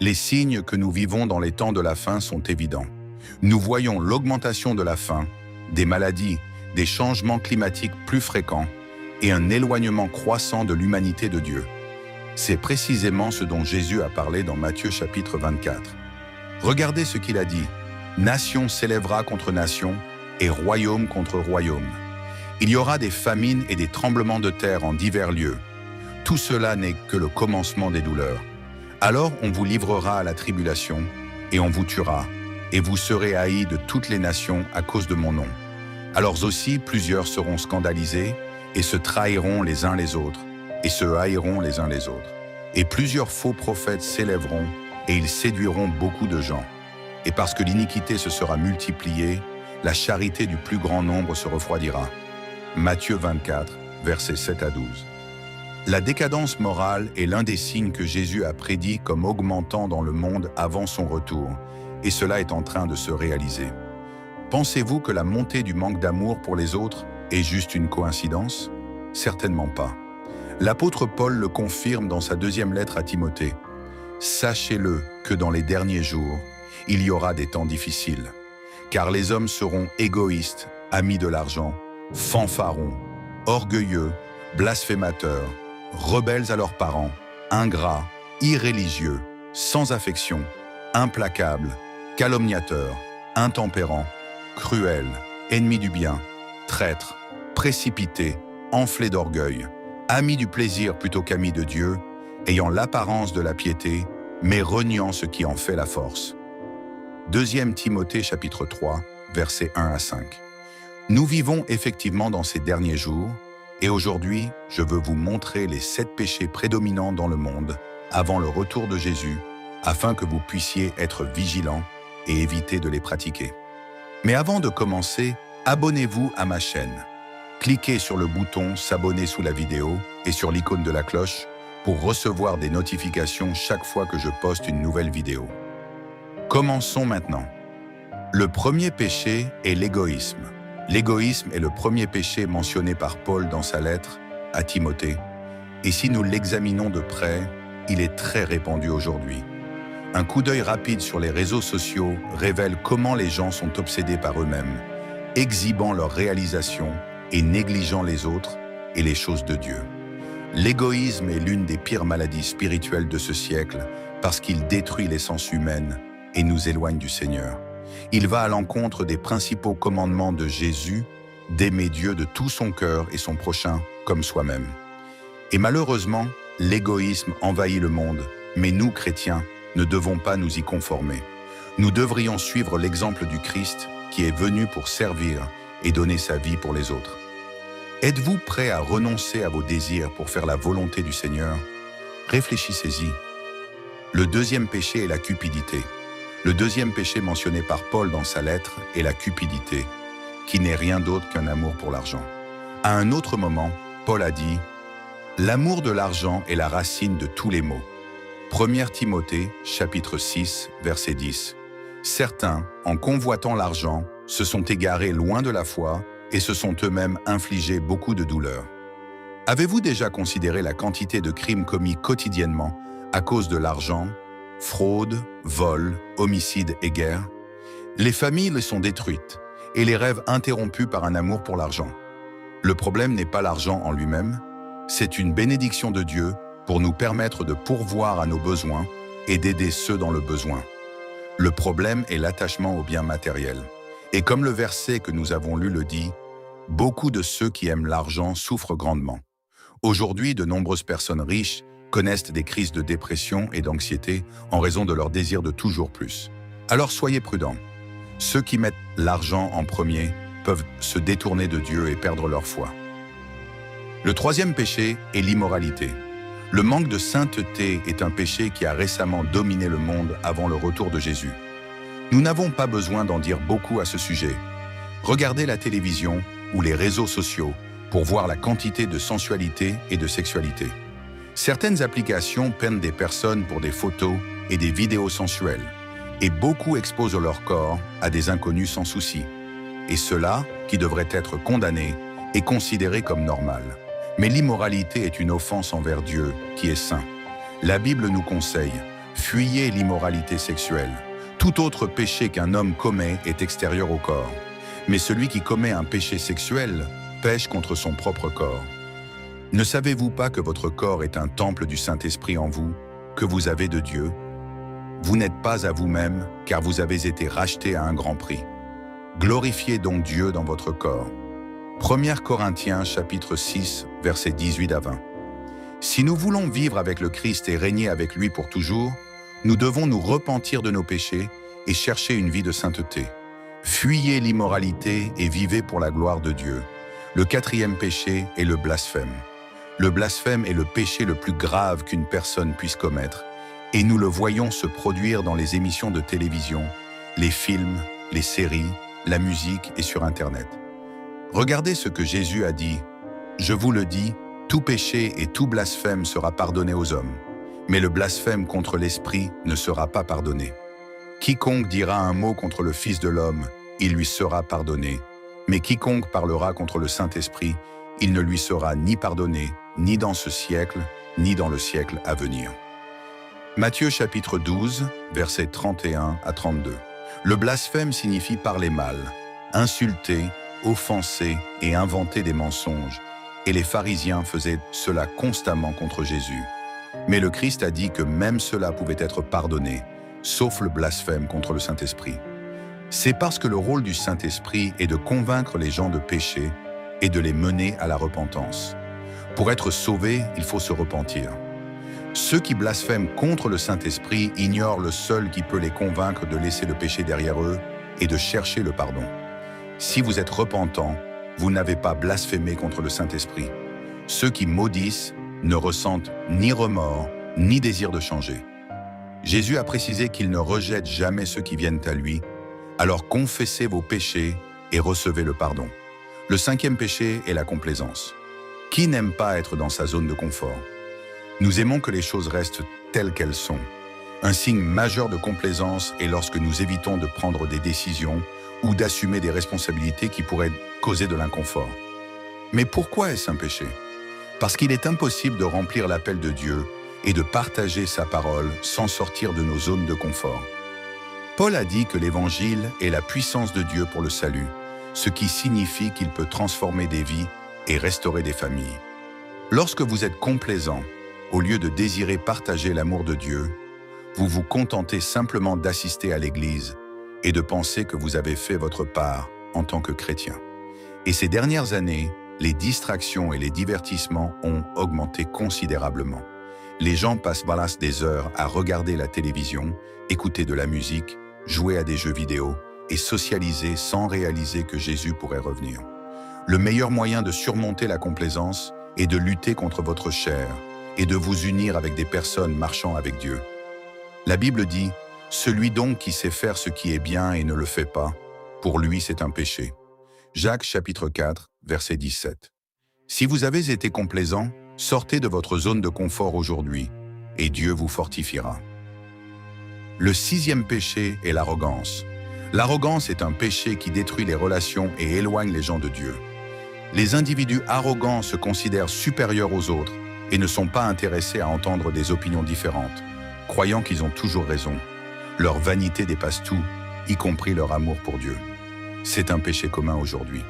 Les signes que nous vivons dans les temps de la fin sont évidents. Nous voyons l'augmentation de la faim, des maladies, des changements climatiques plus fréquents et un éloignement croissant de l'humanité de Dieu. C'est précisément ce dont Jésus a parlé dans Matthieu chapitre 24. Regardez ce qu'il a dit. Nation s'élèvera contre nation et royaume contre royaume. Il y aura des famines et des tremblements de terre en divers lieux. Tout cela n'est que le commencement des douleurs. Alors on vous livrera à la tribulation et on vous tuera, et vous serez haïs de toutes les nations à cause de mon nom. Alors aussi plusieurs seront scandalisés et se trahiront les uns les autres, et se haïront les uns les autres. Et plusieurs faux prophètes s'élèveront, et ils séduiront beaucoup de gens. Et parce que l'iniquité se sera multipliée, la charité du plus grand nombre se refroidira. Matthieu 24, versets 7 à 12. La décadence morale est l'un des signes que Jésus a prédit comme augmentant dans le monde avant son retour, et cela est en train de se réaliser. Pensez-vous que la montée du manque d'amour pour les autres est juste une coïncidence? Certainement pas. L'apôtre Paul le confirme dans sa deuxième lettre à Timothée. Sachez-le que dans les derniers jours, il y aura des temps difficiles, car les hommes seront égoïstes, amis de l'argent, fanfarons, orgueilleux, blasphémateurs, rebelles à leurs parents, ingrats, irréligieux, sans affection, implacables, calomniateurs, intempérants, cruels, ennemis du bien, traîtres, précipités, enflés d'orgueil, amis du plaisir plutôt qu'amis de Dieu, ayant l'apparence de la piété, mais reniant ce qui en fait la force. 2 Timothée chapitre 3, versets 1 à 5. Nous vivons effectivement dans ces derniers jours, et aujourd'hui, je veux vous montrer les 7 péchés prédominants dans le monde avant le retour de Jésus, afin que vous puissiez être vigilants et éviter de les pratiquer. Mais avant de commencer, abonnez-vous à ma chaîne. Cliquez sur le bouton s'abonner sous la vidéo et sur l'icône de la cloche pour recevoir des notifications chaque fois que je poste une nouvelle vidéo. Commençons maintenant. Le premier péché est l'égoïsme. L'égoïsme est le premier péché mentionné par Paul dans sa lettre à Timothée. Et si nous l'examinons de près, il est très répandu aujourd'hui. Un coup d'œil rapide sur les réseaux sociaux révèle comment les gens sont obsédés par eux-mêmes, exhibant leurs réalisations et négligeant les autres et les choses de Dieu. L'égoïsme est l'une des pires maladies spirituelles de ce siècle parce qu'il détruit l'essence humaine et nous éloigne du Seigneur. Il va à l'encontre des principaux commandements de Jésus, d'aimer Dieu de tout son cœur et son prochain comme soi-même. Et malheureusement, l'égoïsme envahit le monde, mais nous, chrétiens, ne devons pas nous y conformer. Nous devrions suivre l'exemple du Christ qui est venu pour servir et donner sa vie pour les autres. Êtes-vous prêt à renoncer à vos désirs pour faire la volonté du Seigneur? Réfléchissez-y. Le deuxième péché est la cupidité. Le deuxième péché mentionné par Paul dans sa lettre est la cupidité, qui n'est rien d'autre qu'un amour pour l'argent. À un autre moment, Paul a dit « L'amour de l'argent est la racine de tous les maux ». 1 Timothée, chapitre 6, verset 10. Certains, en convoitant l'argent, se sont égarés loin de la foi et se sont eux-mêmes infligés beaucoup de douleurs. Avez-vous déjà considéré la quantité de crimes commis quotidiennement à cause de l'argent, fraude, vol, homicide et guerre? Les familles sont détruites et les rêves interrompus par un amour pour l'argent. Le problème n'est pas l'argent en lui-même, c'est une bénédiction de Dieu pour nous permettre de pourvoir à nos besoins et d'aider ceux dans le besoin. Le problème est l'attachement aux biens matériels. Et comme le verset que nous avons lu le dit, beaucoup de ceux qui aiment l'argent souffrent grandement. Aujourd'hui, de nombreuses personnes riches connaissent des crises de dépression et d'anxiété en raison de leur désir de toujours plus. Alors soyez prudents. Ceux qui mettent l'argent en premier peuvent se détourner de Dieu et perdre leur foi. Le troisième péché est l'immoralité. Le manque de sainteté est un péché qui a récemment dominé le monde avant le retour de Jésus. Nous n'avons pas besoin d'en dire beaucoup à ce sujet. Regardez la télévision ou les réseaux sociaux pour voir la quantité de sensualité et de sexualité. Certaines applications peignent des personnes pour des photos et des vidéos sensuelles, et beaucoup exposent leur corps à des inconnus sans souci. Et cela, qui devrait être condamné, est considéré comme normal. Mais l'immoralité est une offense envers Dieu, qui est saint. La Bible nous conseille « Fuyez l'immoralité sexuelle. Tout autre péché qu'un homme commet est extérieur au corps. Mais celui qui commet un péché sexuel pêche contre son propre corps. Ne savez-vous pas que votre corps est un temple du Saint-Esprit en vous, que vous avez de Dieu? Vous n'êtes pas à vous-même, car vous avez été rachetés à un grand prix. Glorifiez donc Dieu dans votre corps. 1 Corinthiens chapitre 6, versets 18 à 20. Si nous voulons vivre avec le Christ et régner avec lui pour toujours, nous devons nous repentir de nos péchés et chercher une vie de sainteté. Fuyez l'immoralité et vivez pour la gloire de Dieu. Le 4e péché est le blasphème. Le blasphème est le péché le plus grave qu'une personne puisse commettre, et nous le voyons se produire dans les émissions de télévision, les films, les séries, la musique et sur Internet. Regardez ce que Jésus a dit. « Je vous le dis, tout péché et tout blasphème sera pardonné aux hommes, mais le blasphème contre l'Esprit ne sera pas pardonné. Quiconque dira un mot contre le Fils de l'homme, il lui sera pardonné, mais quiconque parlera contre le Saint-Esprit, il ne lui sera ni pardonné, ni dans ce siècle, ni dans le siècle à venir. » Matthieu chapitre 12, versets 31 à 32. Le blasphème signifie parler mal, insulter, offenser et inventer des mensonges, et les pharisiens faisaient cela constamment contre Jésus. Mais le Christ a dit que même cela pouvait être pardonné, sauf le blasphème contre le Saint-Esprit. C'est parce que le rôle du Saint-Esprit est de convaincre les gens de péché et de les mener à la repentance. Pour être sauvés, il faut se repentir. Ceux qui blasphèment contre le Saint-Esprit ignorent le seul qui peut les convaincre de laisser le péché derrière eux et de chercher le pardon. Si vous êtes repentant, vous n'avez pas blasphémé contre le Saint-Esprit. Ceux qui maudissent ne ressentent ni remords, ni désir de changer. Jésus a précisé qu'il ne rejette jamais ceux qui viennent à lui, alors confessez vos péchés et recevez le pardon. Le 5e péché est la complaisance. Qui n'aime pas être dans sa zone de confort? Nous aimons que les choses restent telles qu'elles sont. Un signe majeur de complaisance est lorsque nous évitons de prendre des décisions ou d'assumer des responsabilités qui pourraient causer de l'inconfort. Mais pourquoi est-ce un péché? Parce qu'il est impossible de remplir l'appel de Dieu et de partager sa parole sans sortir de nos zones de confort. Paul a dit que l'Évangile est la puissance de Dieu pour le salut, ce qui signifie qu'il peut transformer des vies et restaurer des familles. Lorsque vous êtes complaisant, au lieu de désirer partager l'amour de Dieu, vous vous contentez simplement d'assister à l'Église et de penser que vous avez fait votre part en tant que chrétien. Et ces dernières années, les distractions et les divertissements ont augmenté considérablement. Les gens passent des heures à regarder la télévision, écouter de la musique, jouer à des jeux vidéo et socialiser sans réaliser que Jésus pourrait revenir. Le meilleur moyen de surmonter la complaisance est de lutter contre votre chair et de vous unir avec des personnes marchant avec Dieu. La Bible dit « Celui donc qui sait faire ce qui est bien et ne le fait pas, pour lui c'est un péché. » Jacques chapitre 4, verset 17. Si vous avez été complaisant, sortez de votre zone de confort aujourd'hui, et Dieu vous fortifiera. Le 6e péché est l'arrogance. L'arrogance est un péché qui détruit les relations et éloigne les gens de Dieu. Les individus arrogants se considèrent supérieurs aux autres et ne sont pas intéressés à entendre des opinions différentes, croyant qu'ils ont toujours raison. Leur vanité dépasse tout, y compris leur amour pour Dieu. C'est un péché commun aujourd'hui.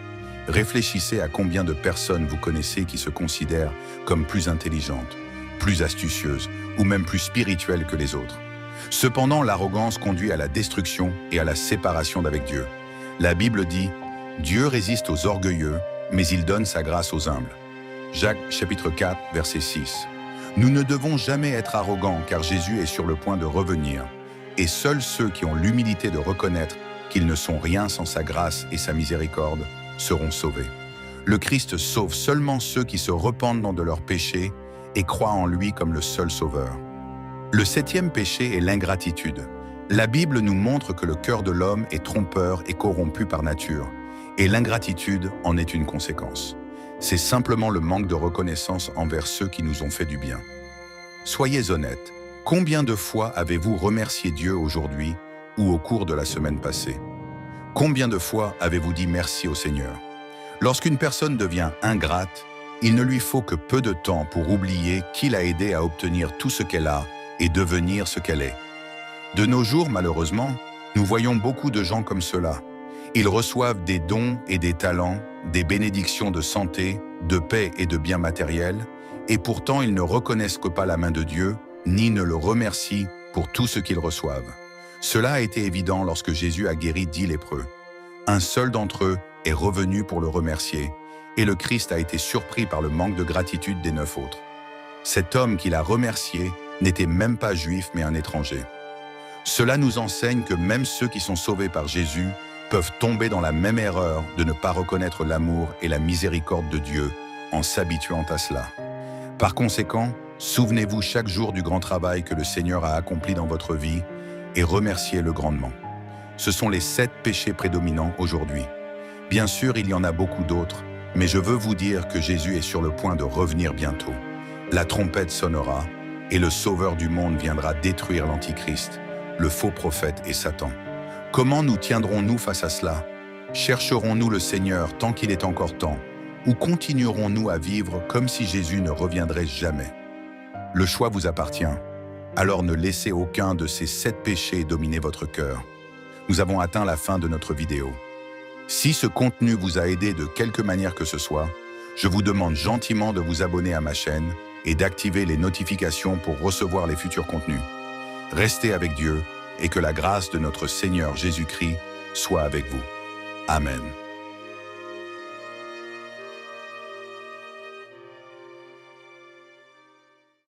Réfléchissez à combien de personnes vous connaissez qui se considèrent comme plus intelligentes, plus astucieuses ou même plus spirituelles que les autres. Cependant, l'arrogance conduit à la destruction et à la séparation d'avec Dieu. La Bible dit « Dieu résiste aux orgueilleux, mais il donne sa grâce aux humbles. » Jacques chapitre 4, verset 6. Nous ne devons jamais être arrogants car Jésus est sur le point de revenir, et seuls ceux qui ont l'humilité de reconnaître qu'ils ne sont rien sans sa grâce et sa miséricorde seront sauvés. Le Christ sauve seulement ceux qui se repentent de leurs péchés et croient en lui comme le seul sauveur. Le 7e péché est l'ingratitude. La Bible nous montre que le cœur de l'homme est trompeur et corrompu par nature, et l'ingratitude en est une conséquence. C'est simplement le manque de reconnaissance envers ceux qui nous ont fait du bien. Soyez honnêtes, combien de fois avez-vous remercié Dieu aujourd'hui ou au cours de la semaine passée? Combien de fois avez-vous dit merci au Seigneur? Lorsqu'une personne devient ingrate, il ne lui faut que peu de temps pour oublier qui l'a aidé à obtenir tout ce qu'elle a et devenir ce qu'elle est, De nos jours, malheureusement, nous voyons beaucoup de gens comme cela. Ils reçoivent des dons et des talents, des bénédictions de santé, de paix et de biens matériels, et pourtant ils ne reconnaissent que pas la main de Dieu, ni ne le remercient pour tout ce qu'ils reçoivent. Cela a été évident lorsque Jésus a guéri 10 lépreux. Un seul d'entre eux est revenu pour le remercier, et le Christ a été surpris par le manque de gratitude des 9 autres. Cet homme qu'il a remercié n'était même pas juif mais un étranger. Cela nous enseigne que même ceux qui sont sauvés par Jésus peuvent tomber dans la même erreur de ne pas reconnaître l'amour et la miséricorde de Dieu en s'habituant à cela. Par conséquent, souvenez-vous chaque jour du grand travail que le Seigneur a accompli dans votre vie et remerciez-le grandement. Ce sont les 7 péchés prédominants aujourd'hui. Bien sûr, il y en a beaucoup d'autres, mais je veux vous dire que Jésus est sur le point de revenir bientôt. La trompette sonnera et le Sauveur du monde viendra détruire l'Antichrist, le faux prophète et Satan. Comment nous tiendrons-nous face à cela? Chercherons-nous le Seigneur tant qu'il est encore temps, ou continuerons-nous à vivre comme si Jésus ne reviendrait jamais? Le choix vous appartient. Alors ne laissez aucun de ces 7 péchés dominer votre cœur. Nous avons atteint la fin de notre vidéo. Si ce contenu vous a aidé de quelque manière que ce soit, je vous demande gentiment de vous abonner à ma chaîne et d'activer les notifications pour recevoir les futurs contenus. Restez avec Dieu et que la grâce de notre Seigneur Jésus-Christ soit avec vous. Amen.